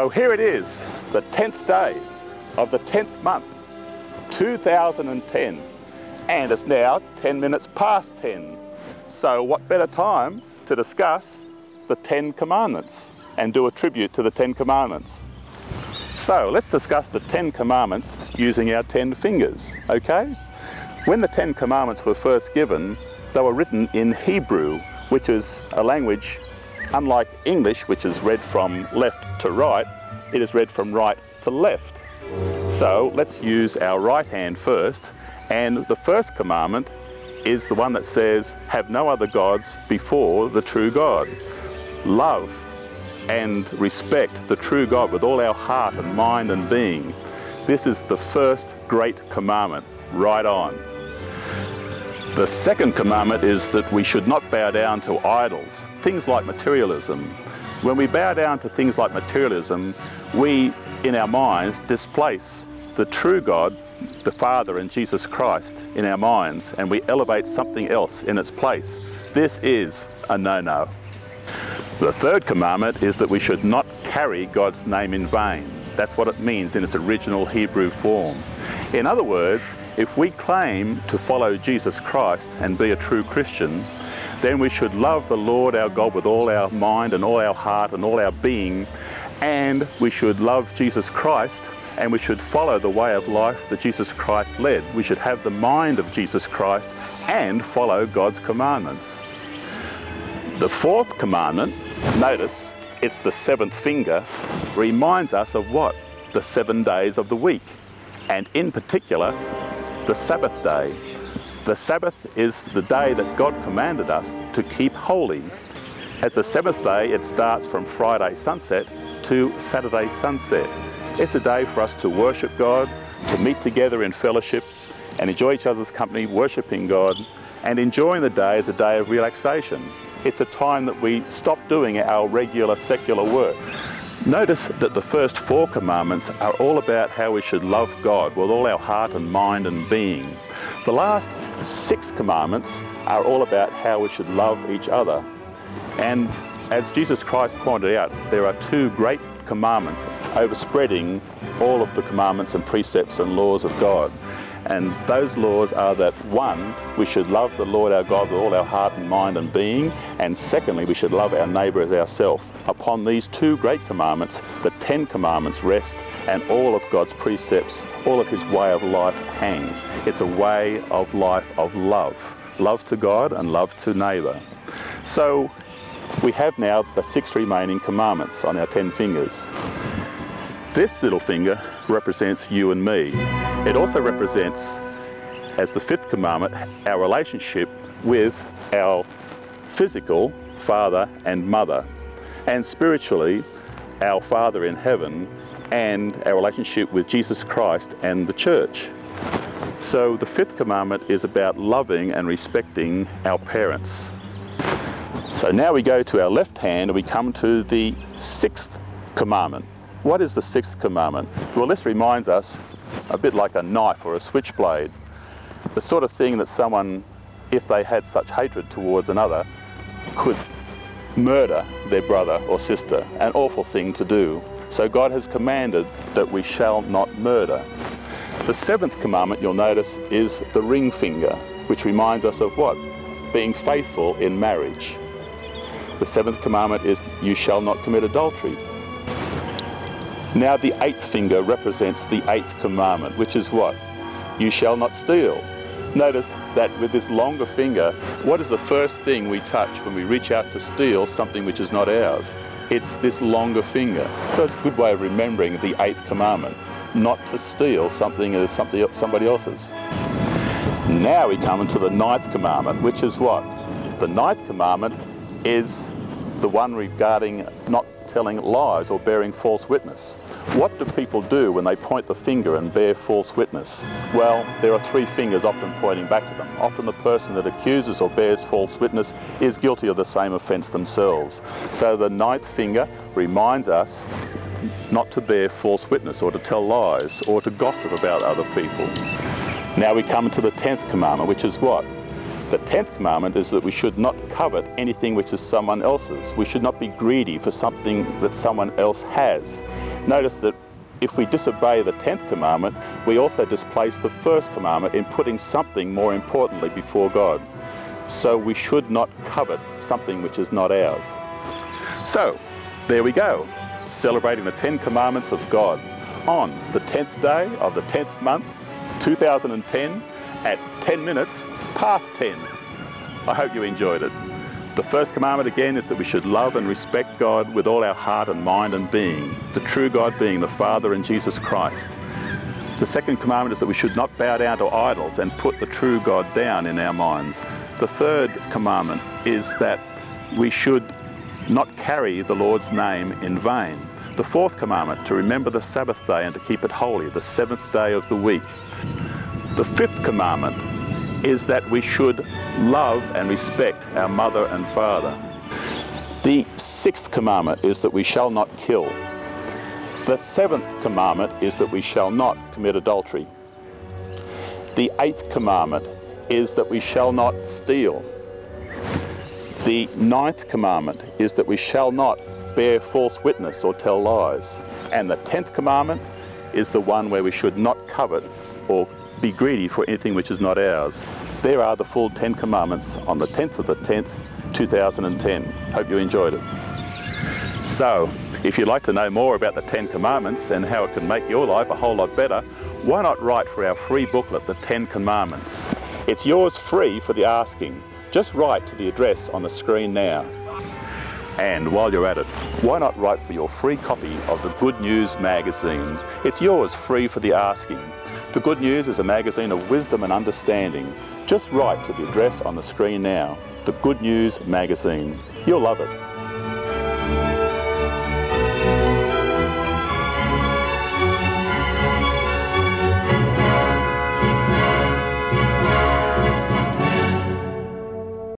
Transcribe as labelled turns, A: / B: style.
A: So here it is, the 10th day of the 10th month, 2010, and it's now 10 minutes past 10. So what better time to discuss the 10 Commandments and do a tribute to the 10 Commandments. So let's discuss the 10 Commandments using our 10 fingers, okay? When the 10 Commandments were first given, they were written in Hebrew, which is a language unlike English, which is read from left to right. It is read from right to left. So let's use our right hand first, and the first commandment is the one that says, have no other gods before the true God. Love and respect the true God with all our heart and mind and being. This is the first great commandment, right on. The second commandment is that we should not bow down to idols, things like materialism. When we bow down to things like materialism, we, in our minds, displace the true God, the Father and Jesus Christ in our minds, and we elevate something else in its place. This is a no-no. The third commandment is that we should not carry God's name in vain. That's what it means in its original Hebrew form. In other words, if we claim to follow Jesus Christ and be a true Christian, then we should love the Lord our God with all our mind and all our heart and all our being, and we should love Jesus Christ, and we should follow the way of life that Jesus Christ led. We should have the mind of Jesus Christ and follow God's commandments. The fourth commandment, notice, it's the seventh finger, reminds us of what? The 7 days of the week, and in particular, the Sabbath day. The Sabbath is the day that God commanded us to keep holy. As the seventh day, it starts from Friday sunset to Saturday sunset. It's a day for us to worship God, to meet together in fellowship and enjoy each other's company, worshiping God, and enjoying the day as a day of relaxation. It's a time that we stop doing our regular secular work. Notice that the first 4 commandments are all about how we should love God with all our heart and mind and being. The last 6 commandments are all about how we should love each other. And as Jesus Christ pointed out, there are 2 great commandments overspreading all of the commandments and precepts and laws of God. And those laws are that 1, we should love the Lord our God with all our heart and mind and being, and secondly, we should love our neighbour as ourselves. Upon these 2 great commandments, the 10 commandments rest, and all of God's precepts, all of his way of life hangs. It's a way of life of love. Love to God and love to neighbour. So we have now the 6 remaining commandments on our 10 fingers. This little finger represents you and me. It also represents, as the 5th commandment, our relationship with our physical father and mother, and spiritually, our Father in heaven, and our relationship with Jesus Christ and the church. So the 5th commandment is about loving and respecting our parents. So now we go to our left hand and we come to the 6th commandment. What is the 6th commandment? Well, this reminds us a bit like a knife or a switchblade. The sort of thing that someone, if they had such hatred towards another, could murder their brother or sister. An awful thing to do. So God has commanded that we shall not murder. The 7th commandment, you'll notice, is the ring finger, which reminds us of what? Being faithful in marriage. The 7th commandment is you shall not commit adultery. Now the 8th finger represents the 8th commandment, which is what? You shall not steal. Notice that with this longer finger, what is the first thing we touch when we reach out to steal something which is not ours? It's this longer finger. So it's a good way of remembering the 8th commandment, not to steal something as somebody else's. Now we come into the 9th commandment, which is what? The 9th commandment is the one regarding not telling lies or bearing false witness. What do people do when they point the finger and bear false witness? Well, there are 3 fingers often pointing back to them. Often the person that accuses or bears false witness is guilty of the same offence themselves. So the 9th finger reminds us not to bear false witness or to tell lies or to gossip about other people. Now we come to the 10th commandment, which is what? The 10th commandment is that we should not covet anything which is someone else's. We should not be greedy for something that someone else has. Notice that if we disobey the 10th commandment, we also displace the first commandment in putting something more importantly before God. So we should not covet something which is not ours. So, there we go, celebrating the 10 commandments of God on the 10th day of the 10th month, 2010, at 10 minutes past 10. I hope you enjoyed it. The first commandment again is that we should love and respect God with all our heart and mind and being, the true God being the Father and Jesus Christ. The second commandment is that we should not bow down to idols and put the true God down in our minds. The third commandment is that we should not carry the Lord's name in vain. The fourth commandment, to remember the Sabbath day and to keep it holy, the seventh day of the week. The fifth commandment is that we should love and respect our mother and father. The sixth commandment is that we shall not kill. The seventh commandment is that we shall not commit adultery. The eighth commandment is that we shall not steal. The ninth commandment is that we shall not bear false witness or tell lies. And the 10th commandment is the one where we should not covet or be greedy for anything which is not ours. There are the full 10 commandments on the 10th of the 10th, 2010. Hope you enjoyed it. So, if you'd like to know more about the 10 commandments and how it can make your life a whole lot better, why not write for our free booklet, The 10 Commandments? It's yours free for the asking. Just write to the address on the screen now. And while you're at it, why not write for your free copy of the Good News magazine? It's yours free for the asking. The Good News is a magazine of wisdom and understanding. Just write to the address on the screen now. The Good News magazine. You'll love it.